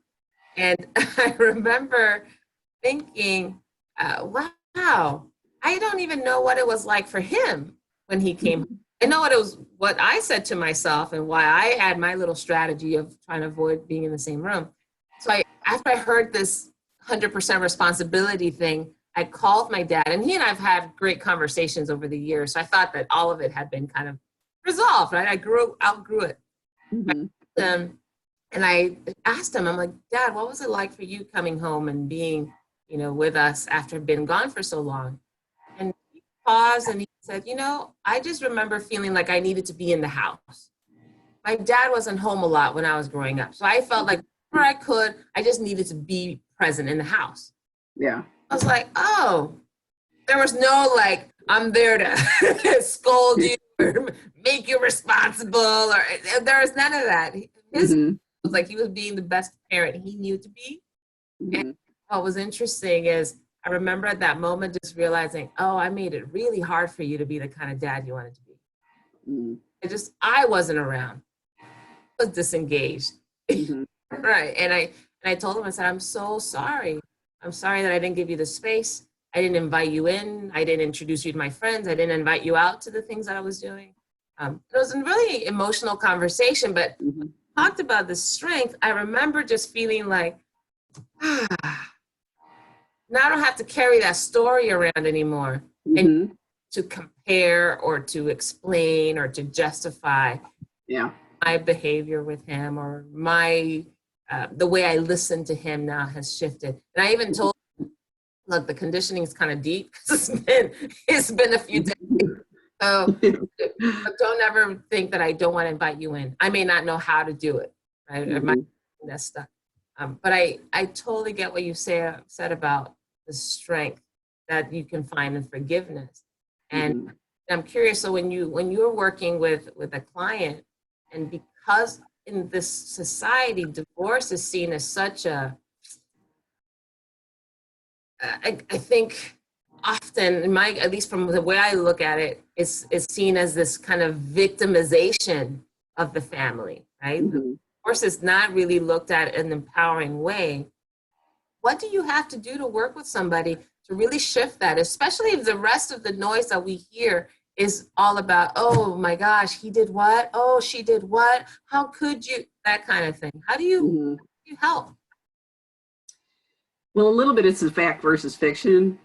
And I remember thinking, wow, I don't even know what it was like for him when he came. I know what I said to myself and why I had my little strategy of trying to avoid being in the same room. So after I heard this 100% responsibility thing, I called my dad, and he and I've had great conversations over the years. So I thought that all of it had been kind of resolved, right? Outgrew it. Mhm. And I asked him, I'm like, Dad, what was it like for you coming home and being, with us after being gone for so long? And he paused and he said, I just remember feeling like I needed to be in the house. My dad wasn't home a lot when I was growing up. So I felt like whenever I could, I just needed to be present in the house. Yeah. I was like, oh, there was no like, I'm there to scold you or make you responsible, or there was none of that. His Mhm. was like he was being the best parent he knew to be. And Mhm. what was interesting is I remember at that moment just realizing, oh, I made it really hard for you to be the kind of dad you wanted to be. Mhm. I wasn't around. I was disengaged. Mhm. Right. And I told him, I said, I'm so sorry. I'm sorry that I didn't give you the space. I didn't invite you in. I didn't introduce you to my friends. I didn't invite you out to the things that I was doing. It was a really emotional conversation, but Mhm. talked about the strength. I remember just feeling like, now I don't have to carry that story around anymore and Mhm. to compare or to explain or to justify Yeah. my behavior with him or the way I listen to him now has shifted. And I even told him, look, the conditioning is kind of deep. It's been a few days. So but don't ever think that I don't want to invite you in. I may not know how to do it, right? Or my Mhm. that's stuck. But I totally get what you said about the strength that you can find in forgiveness. And Mhm. I'm curious. So when you're working with a client, and because in this society, divorce is seen as such I think often, at least from the way I look at it, is seen as this kind of victimization of the family, right? The Mhm. divorce is not really looked at in an empowering way. What do you have to do to work with somebody to really shift that, especially if the rest of the noise that we hear is all about, oh my gosh, he did what? Oh, she did what? How could you? That kind of thing. How do Mhm. you help? Well, a little bit it's the fact versus fiction.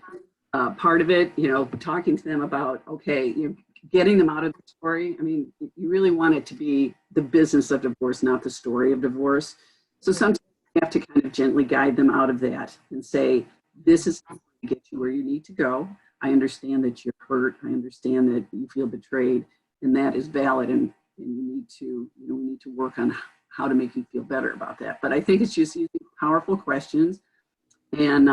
Part of it, talking to them about, okay, getting them out of the story. I mean, you really want it to be the business of divorce, not the story of divorce. So sometimes you have to kind of gently guide them out of that and say, this is how to get you where you need to go. I understand that you're hurt. I understand that you feel betrayed, and that is valid. And you need to, we need to work on how to make you feel better about that. But I think it's just using powerful questions and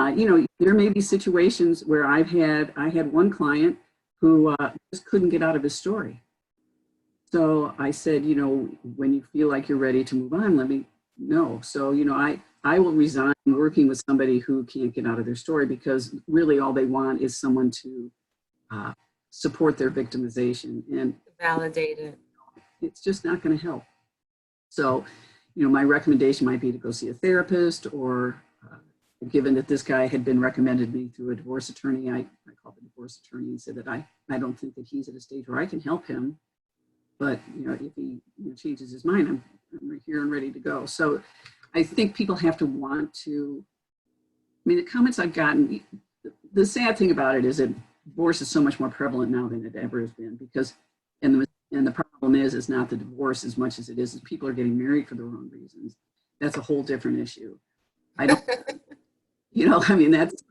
there may be situations where I had one client who just couldn't get out of his story. So I said, when you feel like you're ready to move on, let me know. So I will resign working with somebody who can't get out of their story because really all they want is someone to uh, support their victimization, and Validate it. it's just not going to help. So, my recommendation might be to go see a therapist or given that this guy had been recommended me through a divorce attorney, I called the divorce attorney and said that I don't think that he's at a stage where I can help him. But, if he changes his mind, I'm here and ready to go. So I think people have to want to, I mean, the comments I've gotten, the sad thing about it is that divorce is so much more prevalent now than it ever has been because, and the problem is not the divorce as much as it is people are getting married for the wrong reasons. That's a whole different issue. I don't, I mean, that's,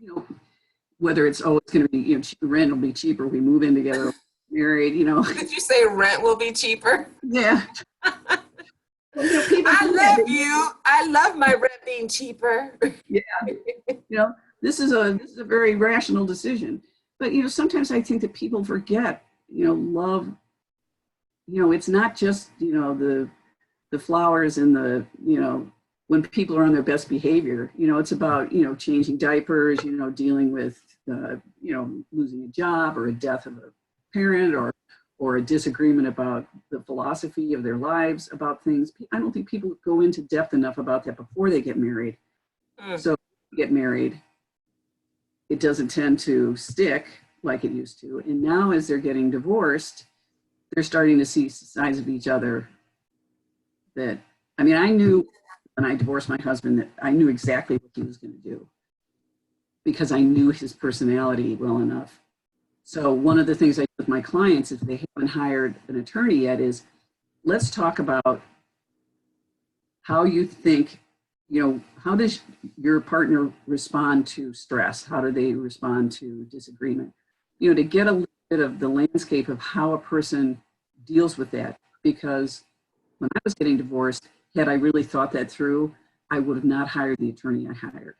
whether it's going to be, rent will be cheaper. We move in together, married, Did you say rent will be cheaper? yeah. Well, people I do that. love you. I love my rent being cheaper. Yeah. You know, this is a very rational decision. But, sometimes I think that people forget, love, it's not just, the flowers and when people are on their best behavior, it's about, changing diapers, dealing with, losing a job or a death of a parent or a disagreement about the philosophy of their lives about things. I don't think people go into depth enough about that before they get married. Mm. So get married, it doesn't tend to stick. like it used to. And now as they're getting divorced, they're starting to see sides of each other that, I mean, I knew when I divorced my husband that I knew exactly what he was going to do because I knew his personality well enough. So one of the things I do with my clients, if they haven't hired an attorney yet, is let's talk about how you think, how does your partner respond to stress? How do they respond to disagreement? To get a little bit of the landscape of how a person deals with that. Because when I was getting divorced, had I really thought that through, I would have not hired the attorney I hired.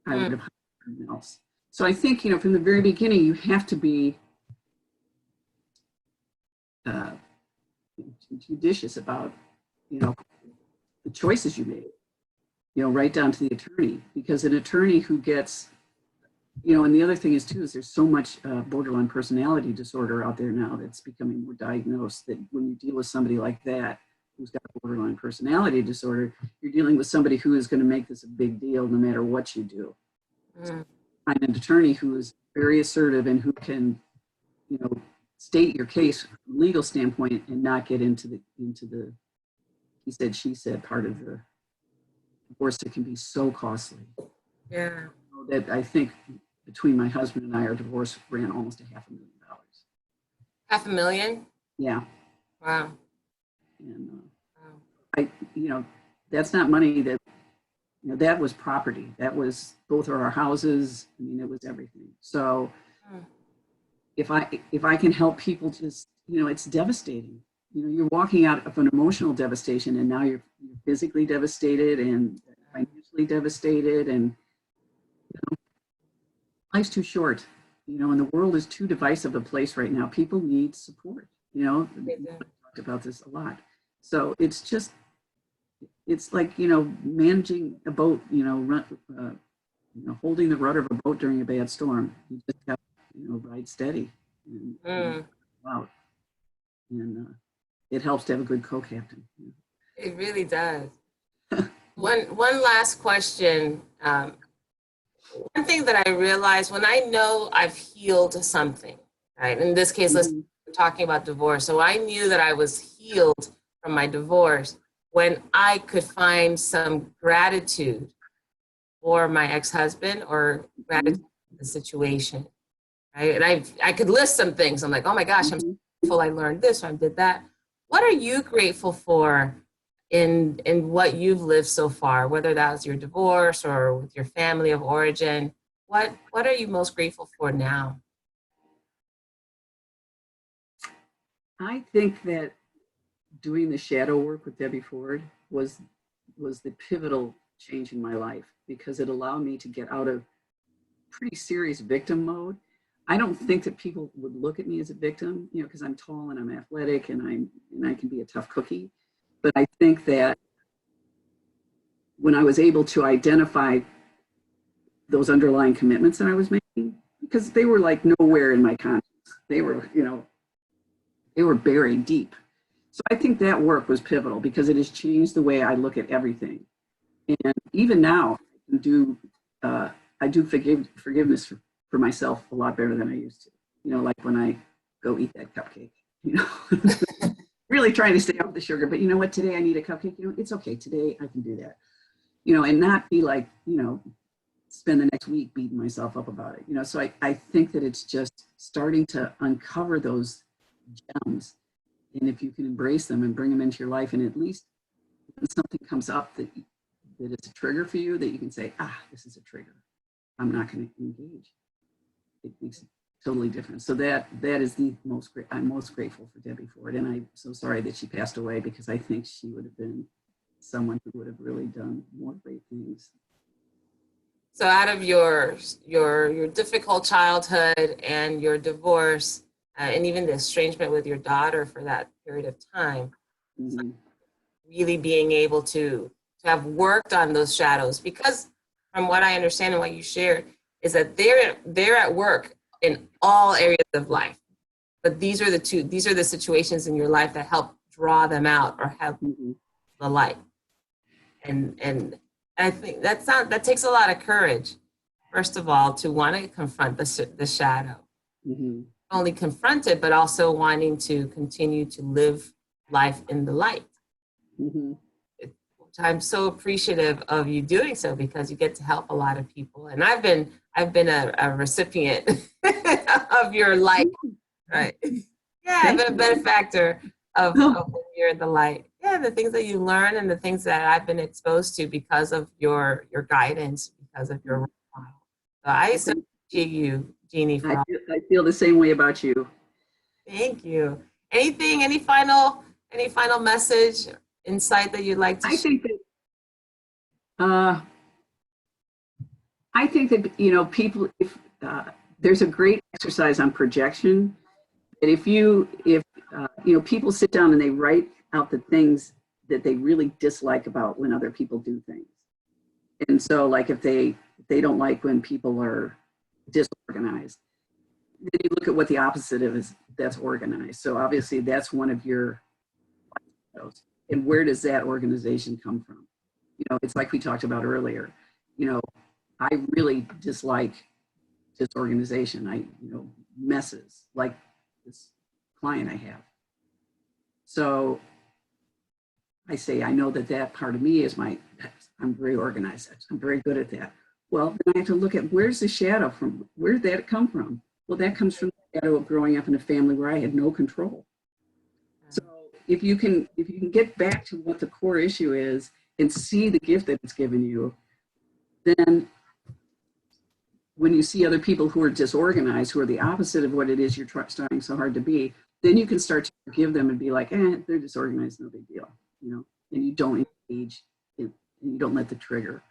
I would have hired someone else. So I think, from the very beginning, you have to be judicious about, the choices you made, right down to the attorney, because an attorney who gets, and the other thing is too, is there's so much borderline personality disorder out there now that's becoming more diagnosed, that when you deal with somebody like that, who's got borderline personality disorder, you're dealing with somebody who is going to make this a big deal no matter what you do. So find an attorney who is very assertive and who can, state your case from a legal standpoint and not get into the he said, she said part of the divorce that can be so costly. Yeah. That I think between my husband and I, our divorce ran almost $500,000. $500,000? Yeah. Wow. And that's not money that, that was property. That was both of our houses. I mean, it was everything. So if I can help people just, it's devastating. You're walking out of an emotional devastation and now you're physically devastated and financially devastated, and life's too short, and the world is too divisive a place right now. People need support, we talked about this a lot. So it's like, managing a boat, holding the rudder of a boat during a bad storm. You just got to, ride steady and out. And it helps to have a good co-captain. It really does. One last question. One thing that I realized when I know I've healed something, right? In this case, let's talking about divorce. So I knew that I was healed from my divorce when I could find some gratitude for my ex-husband or gratitude for the situation, right? And I could list some things. I'm like, oh my gosh, I'm so grateful I learned this or I did that. What are you grateful for in what you've lived so far, whether that was your divorce or with your family of origin? What are you most grateful for now? I think that doing the shadow work with Debbie Ford was the pivotal change in my life, because it allowed me to get out of pretty serious victim mode. I don't think that people would look at me as a victim, because I'm tall and I'm athletic and I can be a tough cookie. But I think that when I was able to identify those underlying commitments that I was making, because they were like nowhere in my conscience, they were, they were buried deep. So I think that work was pivotal because it has changed the way I look at everything. And even now, I do forgiveness for myself a lot better than I used to. Like when I go eat that cupcake, really trying to stay off the sugar. But you know what? Today I need a cupcake. It's okay. Today I can do that. And not be like, spend the next week beating myself up about it. So I think that it's just starting to uncover those gems. And if you can embrace them and bring them into your life, and at least when something comes up that is a trigger for you, that you can say, this is a trigger. I'm not going to engage. It makes it totally different. So that is I'm most grateful for Debbie Ford. And I'm so sorry that she passed away, because I think she would have been someone who would have really done more great things. So out of your difficult childhood and your divorce, and even the estrangement with your daughter for that period of time, really being able to have worked on those shadows, because from what I understand and what you shared is that they're at work in all areas of life, but these are the situations in your life that help draw them out or help the light. And I think that takes a lot of courage, first of all, to want to confront the shadow. Mm-hmm. only confront it, but also wanting to continue to live life in the light. Mm-hmm. I'm so appreciative of you doing so because you get to help a lot of people. And I've been a recipient of your light, right? Yeah, I've Thank been a you. benefactor Oh, of when you're in the light. Yeah, the things that you learn and the things that I've been exposed to because of your guidance, because of your role model. So I so appreciate you, Jeanie, for all. I feel the same way about you. Thank you. Anything, any final message, insight that you'd like to I share? think that uh, people, if there's a great exercise on projection, that if people sit down and they write out the things that they really dislike about when other people do things. And so like if they don't like when people are disorganized, then you look at what the opposite of is that's organized. So obviously that's one of your those. And where does that organization come from? It's like we talked about earlier. You know, I really dislike disorganization. Messes like this client I have. So I say, I know that part of me is I'm very organized. I'm very good at that. Well, then I have to look at where's the shadow from? Where did that come from? Well, that comes from the shadow of growing up in a family where I had no control. So if you can get back to what the core issue is and see the gift that it's given you, then when you see other people who are disorganized, who are the opposite of what it is you're trying so hard to be, then you can start to forgive them and be like, they're disorganized, no big deal, and you don't engage, and you don't let the trigger,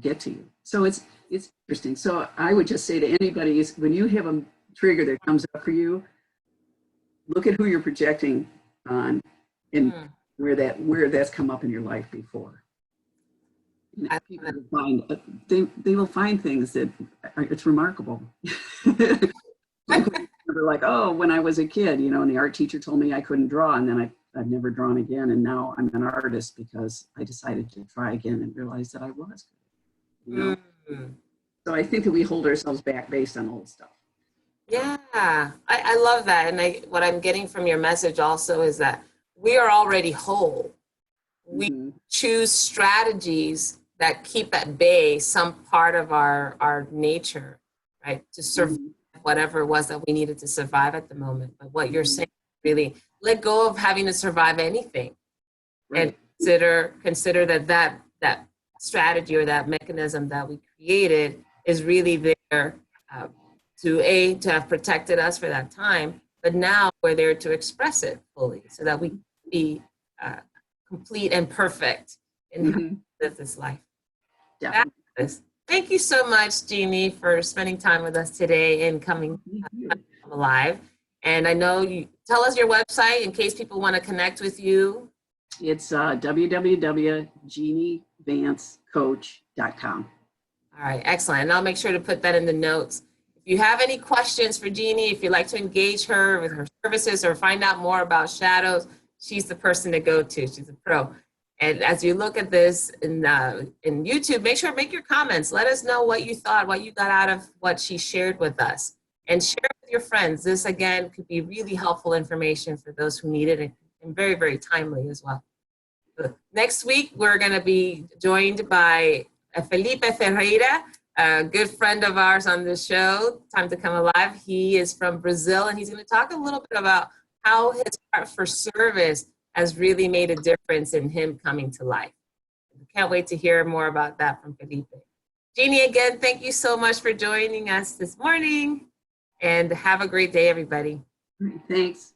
get to you. So it's interesting. So I would just say to anybody is when you have a trigger that comes up for you, look at who you're projecting on and where that's come up in your life before. People will find they will find things that it's remarkable. Like, oh, when I was a kid, and the art teacher told me I couldn't draw, and then I've never drawn again, and now I'm an artist because I decided to try again and realized that I was good. So I think that we hold ourselves back based on old stuff. Yeah, I love that. And what I'm getting from your message also is that we are already whole. We choose strategies that keep at bay some part of our nature, right? To survive whatever it was that we needed to survive at the moment. But what you're saying, really let go of having to survive anything, and consider that strategy or that mechanism that we created is really there to have protected us for that time, but now we're there to express it fully so that we can be complete and perfect in how we live this life. Thank you so much, Jeanie, for spending time with us today and coming alive. And I know you tell us your website in case people want to connect with you. It's www.jeanievancecoach.com. All right, excellent. And I'll make sure to put that in the notes. If you have any questions for Jeanie, if you'd like to engage her with her services or find out more about shadows, she's the person to go to. She's a pro. And as you look at this in YouTube, make your comments. Let us know what you thought, what you got out of what she shared with us. And share it with your friends. This, again, could be really helpful information for those who need it and very, very timely as well. Next week, we're going to be joined by Felipe Ferreira, a good friend of ours on the show, Time to Come Alive. He is from Brazil, and he's going to talk a little bit about how his heart for service has really made a difference in him coming to life. Can't wait to hear more about that from Felipe. Jeanie, again, thank you so much for joining us this morning, and have a great day, everybody. Thanks.